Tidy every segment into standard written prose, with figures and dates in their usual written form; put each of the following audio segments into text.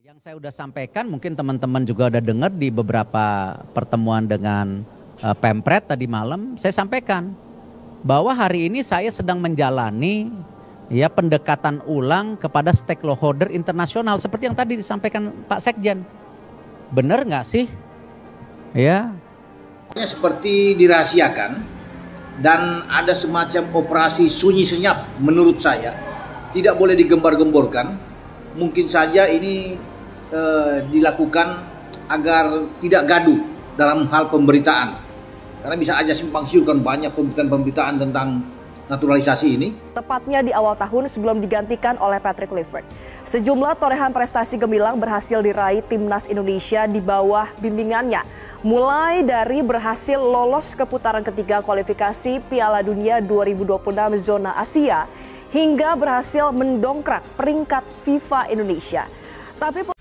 Yang saya udah sampaikan, mungkin teman-teman juga udah dengar di beberapa pertemuan dengan Pempret tadi malam, saya sampaikan bahwa hari ini saya sedang menjalani ya pendekatan ulang kepada stakeholder internasional seperti yang tadi disampaikan Pak Sekjen. Benar nggak sih? Ya. Seperti dirahasiakan dan ada semacam operasi sunyi senyap menurut saya, tidak boleh digembar-gemborkan. Mungkin saja ini dilakukan agar tidak gaduh dalam hal pemberitaan, karena bisa aja simpang siur kan banyak pemberitaan tentang naturalisasi ini. Tepatnya di awal tahun sebelum digantikan oleh Patrick Kluivert, sejumlah torehan prestasi gemilang berhasil diraih timnas Indonesia di bawah bimbingannya, mulai dari berhasil lolos ke putaran ketiga kualifikasi Piala Dunia 2026 zona Asia hingga berhasil mendongkrak peringkat FIFA Indonesia. Tapi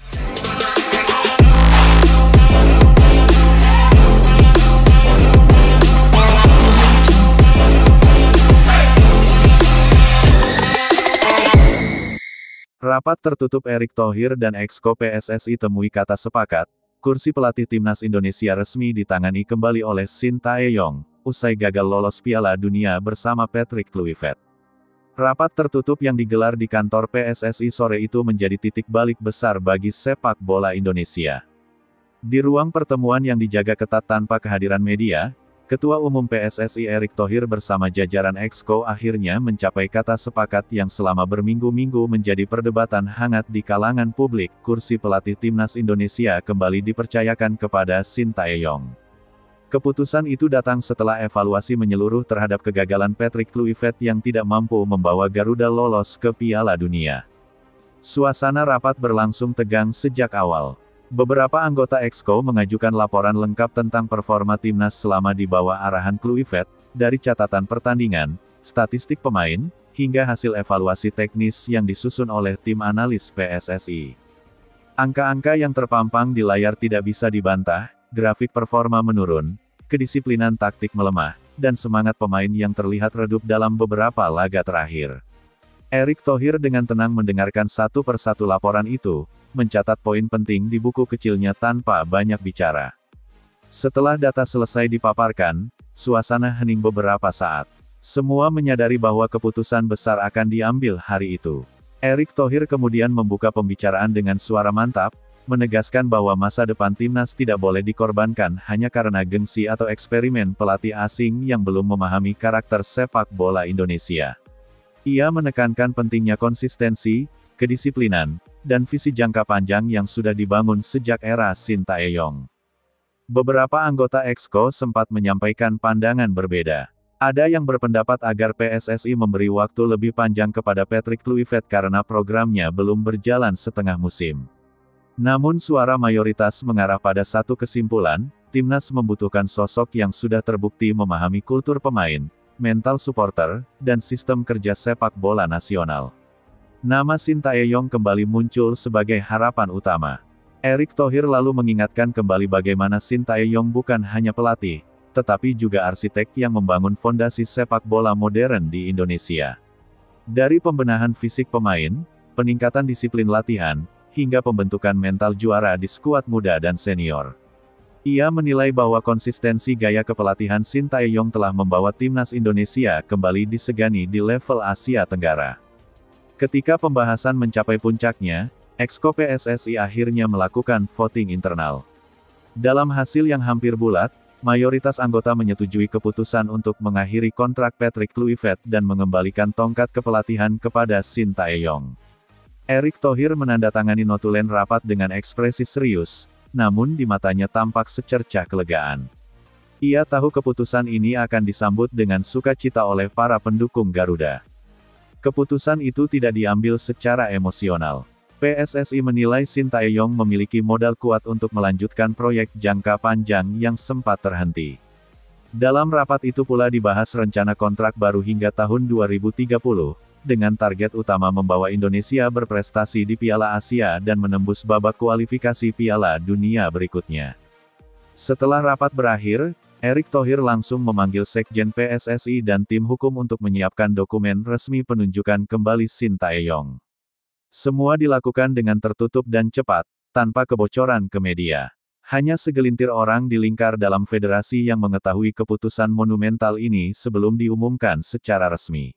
rapat tertutup Erick Thohir dan Exco PSSI temui kata sepakat, kursi pelatih timnas Indonesia resmi ditangani kembali oleh Sintayong, usai gagal lolos Piala Dunia bersama Patrick Kluivert. Rapat tertutup yang digelar di kantor PSSI sore itu menjadi titik balik besar bagi sepak bola Indonesia. Di ruang pertemuan yang dijaga ketat tanpa kehadiran media, Ketua Umum PSSI Erick Thohir bersama jajaran Exco akhirnya mencapai kata sepakat yang selama berminggu-minggu menjadi perdebatan hangat di kalangan publik. Kursi pelatih timnas Indonesia kembali dipercayakan kepada Sintayong. Keputusan itu datang setelah evaluasi menyeluruh terhadap kegagalan Patrick Kluivert yang tidak mampu membawa Garuda lolos ke Piala Dunia. Suasana rapat berlangsung tegang sejak awal. Beberapa anggota Exco mengajukan laporan lengkap tentang performa timnas selama di bawah arahan Kluivert, dari catatan pertandingan, statistik pemain, hingga hasil evaluasi teknis yang disusun oleh tim analis PSSI. Angka-angka yang terpampang di layar tidak bisa dibantah, grafik performa menurun, kedisiplinan taktik melemah, dan semangat pemain yang terlihat redup dalam beberapa laga terakhir. Erick Thohir dengan tenang mendengarkan satu persatu laporan itu, mencatat poin penting di buku kecilnya tanpa banyak bicara. Setelah data selesai dipaparkan, suasana hening beberapa saat. Semua menyadari bahwa keputusan besar akan diambil hari itu. Erick Thohir kemudian membuka pembicaraan dengan suara mantap, menegaskan bahwa masa depan timnas tidak boleh dikorbankan hanya karena gengsi atau eksperimen pelatih asing yang belum memahami karakter sepak bola Indonesia. Ia menekankan pentingnya konsistensi, kedisiplinan, dan visi jangka panjang yang sudah dibangun sejak era Sintayong. Beberapa anggota Exco sempat menyampaikan pandangan berbeda. Ada yang berpendapat agar PSSI memberi waktu lebih panjang kepada Patrick Kluivert karena programnya belum berjalan setengah musim. Namun suara mayoritas mengarah pada satu kesimpulan, timnas membutuhkan sosok yang sudah terbukti memahami kultur pemain, mental supporter, dan sistem kerja sepak bola nasional. Nama Sintayong kembali muncul sebagai harapan utama. Erick Thohir lalu mengingatkan kembali bagaimana Sintayong bukan hanya pelatih, tetapi juga arsitek yang membangun fondasi sepak bola modern di Indonesia. Dari pembenahan fisik pemain, peningkatan disiplin latihan, hingga pembentukan mental juara di skuad muda dan senior. Ia menilai bahwa konsistensi gaya kepelatihan Sintayong telah membawa timnas Indonesia kembali disegani di level Asia Tenggara. Ketika pembahasan mencapai puncaknya, Exco PSSI akhirnya melakukan voting internal. Dalam hasil yang hampir bulat, mayoritas anggota menyetujui keputusan untuk mengakhiri kontrak Patrick Kluivert dan mengembalikan tongkat kepelatihan kepada Sintayong. Erick Thohir menandatangani notulen rapat dengan ekspresi serius, namun di matanya tampak secercah kelegaan. Ia tahu keputusan ini akan disambut dengan sukacita oleh para pendukung Garuda. Keputusan itu tidak diambil secara emosional. PSSI menilai Sintayong memiliki modal kuat untuk melanjutkan proyek jangka panjang yang sempat terhenti. Dalam rapat itu pula dibahas rencana kontrak baru hingga tahun 2030, dengan target utama membawa Indonesia berprestasi di Piala Asia dan menembus babak kualifikasi Piala Dunia berikutnya. Setelah rapat berakhir, Erick Thohir langsung memanggil Sekjen PSSI dan tim hukum untuk menyiapkan dokumen resmi penunjukan kembali Sintayong. Semua dilakukan dengan tertutup dan cepat, tanpa kebocoran ke media. Hanya segelintir orang di lingkar dalam federasi yang mengetahui keputusan monumental ini sebelum diumumkan secara resmi.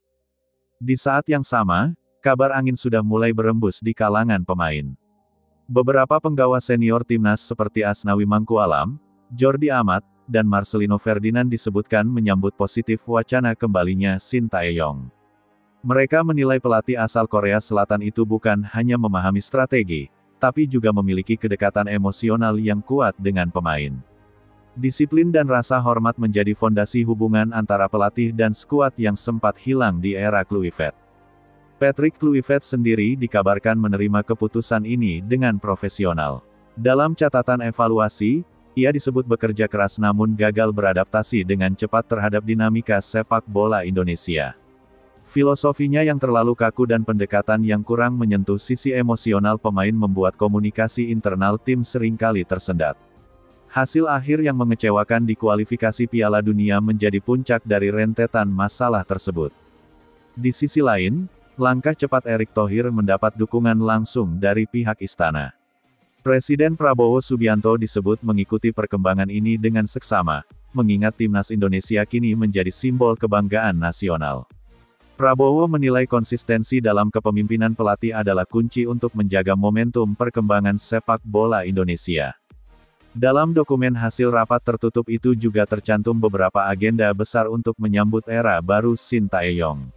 Di saat yang sama, kabar angin sudah mulai berembus di kalangan pemain. Beberapa penggawa senior timnas seperti Asnawi Mangkualam, Jordi Amat, dan Marcelino Ferdinand disebutkan menyambut positif wacana kembalinya Shin Tae-yong. Mereka menilai pelatih asal Korea Selatan itu bukan hanya memahami strategi, tapi juga memiliki kedekatan emosional yang kuat dengan pemain. Disiplin dan rasa hormat menjadi fondasi hubungan antara pelatih dan skuad yang sempat hilang di era Kluivert. Patrick Kluivert sendiri dikabarkan menerima keputusan ini dengan profesional. Dalam catatan evaluasi, ia disebut bekerja keras namun gagal beradaptasi dengan cepat terhadap dinamika sepak bola Indonesia. Filosofinya yang terlalu kaku dan pendekatan yang kurang menyentuh sisi emosional pemain membuat komunikasi internal tim seringkali tersendat. Hasil akhir yang mengecewakan di kualifikasi Piala Dunia menjadi puncak dari rentetan masalah tersebut. Di sisi lain, langkah cepat Erick Thohir mendapat dukungan langsung dari pihak istana. Presiden Prabowo Subianto disebut mengikuti perkembangan ini dengan seksama, mengingat timnas Indonesia kini menjadi simbol kebanggaan nasional. Prabowo menilai konsistensi dalam kepemimpinan pelatih adalah kunci untuk menjaga momentum perkembangan sepak bola Indonesia. Dalam dokumen hasil rapat tertutup itu juga tercantum beberapa agenda besar untuk menyambut era baru Shin Tae-yong.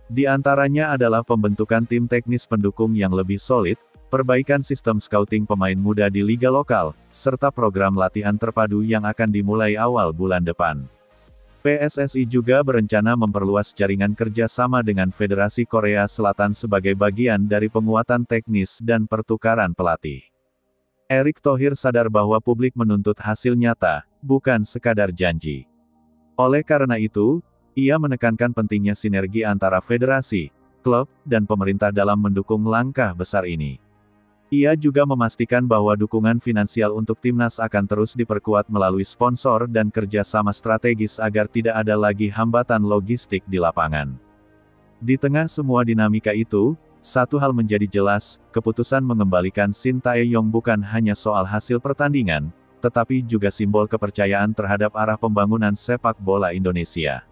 Di antaranya adalah pembentukan tim teknis pendukung yang lebih solid, perbaikan sistem scouting pemain muda di liga lokal, serta program latihan terpadu yang akan dimulai awal bulan depan. PSSI juga berencana memperluas jaringan kerja sama dengan Federasi Korea Selatan sebagai bagian dari penguatan teknis dan pertukaran pelatih. Erick Thohir sadar bahwa publik menuntut hasil nyata, bukan sekadar janji. Oleh karena itu, ia menekankan pentingnya sinergi antara federasi, klub, dan pemerintah dalam mendukung langkah besar ini. Ia juga memastikan bahwa dukungan finansial untuk timnas akan terus diperkuat melalui sponsor dan kerjasama strategis agar tidak ada lagi hambatan logistik di lapangan. Di tengah semua dinamika itu, satu hal menjadi jelas, keputusan mengembalikan Shin Tae-yong bukan hanya soal hasil pertandingan, tetapi juga simbol kepercayaan terhadap arah pembangunan sepak bola Indonesia.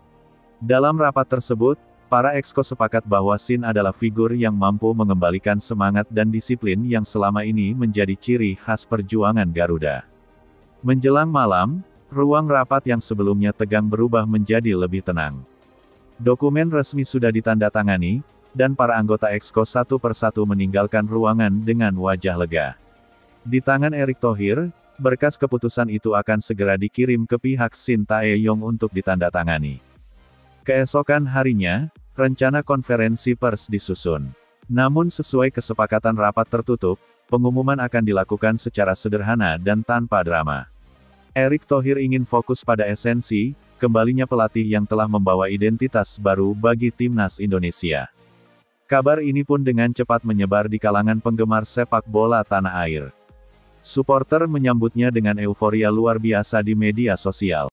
Dalam rapat tersebut, para exco sepakat bahwa Shin adalah figur yang mampu mengembalikan semangat dan disiplin yang selama ini menjadi ciri khas perjuangan Garuda. Menjelang malam, ruang rapat yang sebelumnya tegang berubah menjadi lebih tenang. Dokumen resmi sudah ditandatangani, dan para anggota exco satu persatu meninggalkan ruangan dengan wajah lega. Di tangan Erick Thohir, berkas keputusan itu akan segera dikirim ke pihak Shin Tae-yong untuk ditandatangani. Keesokan harinya, rencana konferensi pers disusun. Namun sesuai kesepakatan rapat tertutup, pengumuman akan dilakukan secara sederhana dan tanpa drama. Erick Thohir ingin fokus pada esensi, kembalinya pelatih yang telah membawa identitas baru bagi timnas Indonesia. Kabar ini pun dengan cepat menyebar di kalangan penggemar sepak bola tanah air. Supporter menyambutnya dengan euforia luar biasa di media sosial.